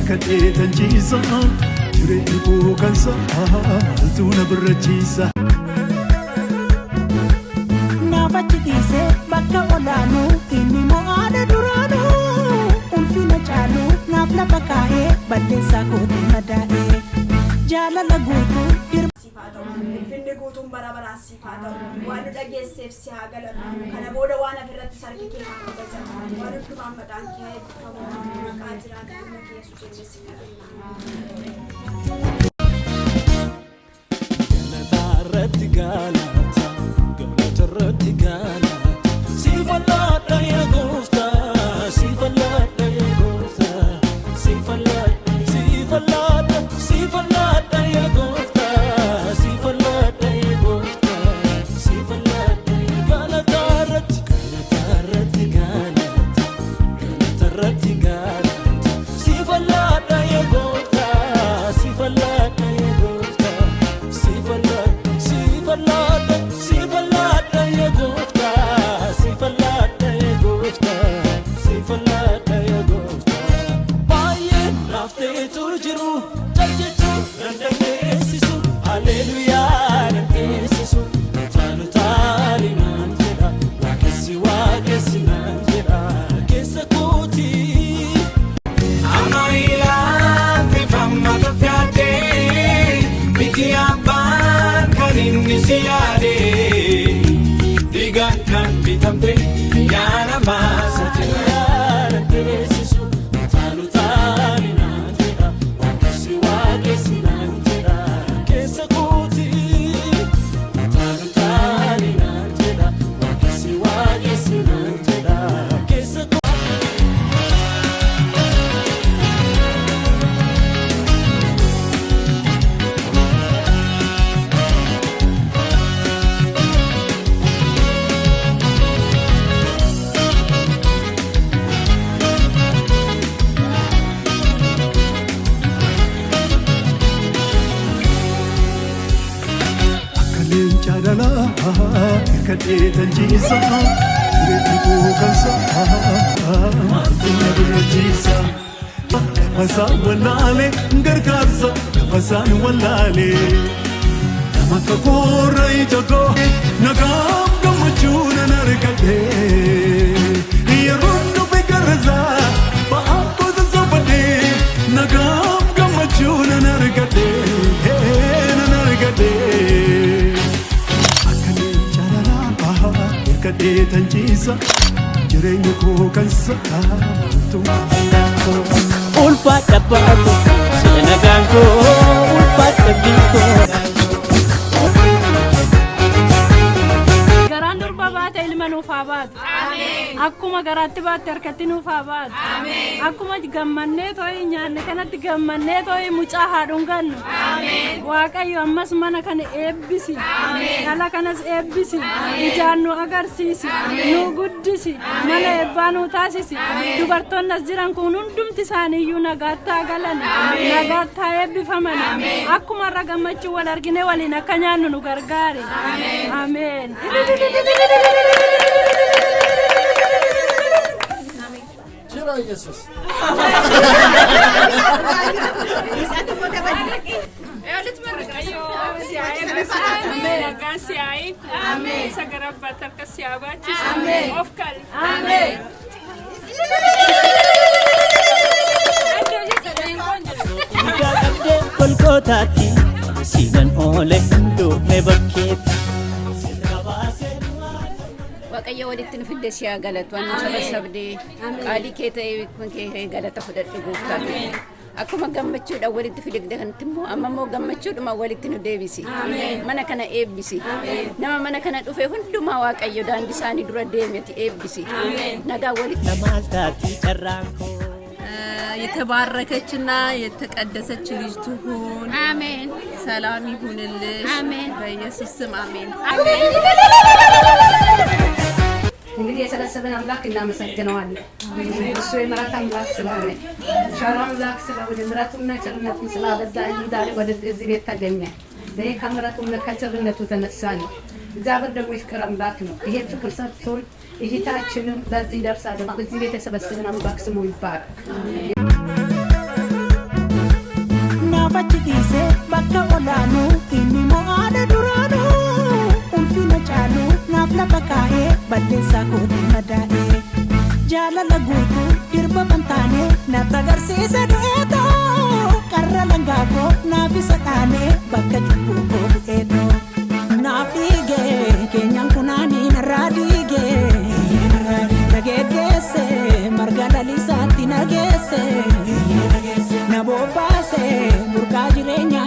irkadhee tanjiisa jireenyi koo kansa maaltu na birrachiisa. Naafachi dhiisee bakka olaanuu inni mo'aadha duraanuu ulfina caaluu naaf lafa kaa'ee balleessaa kootii madaa'ee jaalala guutuu Finni guutuun bara baraa sifaata waan nu dhageesseef si haa galatu kana booda waan afirratti sarki kee haa kabajatu waan hundumaan maqaan kee eebbifamu maqaa jiraatu humna kee Yesuus jennee si kadhanna. Galatarratti galata galatarratti galata sifalaadha yaa gooftaa sifalaadha yaa gooftaa sifalaadha sifalaadha sifalaadha yaa gooftaa. Irkadhee tanjiisa jireenyi koo kansa maaltu na birrachiisa. Nafasaan wallaalee gargaarsa nafasaan wallaalee nama kakoorra ija koo nagaaf gammachuu nan argadhee yeroon dhufe garrasaa ba'aa gosa soofadhee nagaaf gammachuu nan argadhee nan argadhee. Irkadhee tanjiisa jireenyi koo kansa maaltu ulfaadha baatu seenagaan koo ulfaadha biikoo. Garaan durba baate ilma nuuf haa baatu. Akkuma garaatti baatte harkatti nuuf haa baatu. Akkuma gammannee tooyi nyaanne kanatti gammannee tooyi mucaa haa dhungannu. Waaqayyo ammas mana kana eebbisi. Dhala kanas eebbisi. Ijaan nu agarsiisi. Nu guddisi. Mana eebbaa nu taasisi. Dubartoonni as jiran kun hundumti isaaniiyyuu nagaatti haa galan. Nagaatti haa eebbifaman. Akkuma irra gammachuu wal argine waliin akka nyaannu nu gargaari. Ameen. Jiro Jesus. Amen. Segera batal ke siapa? Amen. Of kali. Amen. Kolkotati sidan oleh dume bakket. Waaqayyo walitti nu fidde si haa galatu waan nu sabasabdee qaalii kee ta'ee kee galata fudhadhu gooftaa. Akkuma gammachuudhaan walitti fidegde kanatti immoo amma immoo gammachuudhuma walitti nu deebisi. Mana kana eebbisi. Nama mana kana dhufe hundumaa Waaqayyo daandii isaanii dura deemeti eebbisi. Nagaa walitti Namaaltaati carraanko. የተባረከችና የተቀደሰች ልጅ ትሁን። አሜን። ሰላም ይሁንልሽ። አሜን። በኢየሱስ ስም አሜን። እንግዲህ የሰበሰበን አምላክ እናመሰግነዋለን። እሱ የምሕረት አምላክ ስለሆነ ቸር አምላክ ስለሆነ ምሕረቱና ቸርነቱን ስላበዛልን ዛሬ ወደዚህ ቤት ተገኘን። ይሄ ከምሕረቱና ከቸርነቱ የተነሳ ነው። እግዚአብሔር ደግሞ የፍቅር አምላክ ነው። ይሄ ፍቅር ሰጥቶን እህታችንን ለዚህ ደርሳ ደግሞ እዚህ ቤት የሰበሰበን አምላክ ስሙ ይባረክ። naafachi dhiise bakka olaanuu inni mo'aadha duraanuu ulfina caalu naaf lafa kaa'ee balleessaa kootii madaa'ee jaalala guutuu dirba bantaanee natti agarsiise du'eetoo qarra langaa koo naaf isa dhaanee bakka cubbuu koo bu'eetoo naaf dhiigee keenyan kunaanii narraa dhiigee nageeggeesse marga lalisaatti nageesse na bobbaase burqaa jireenya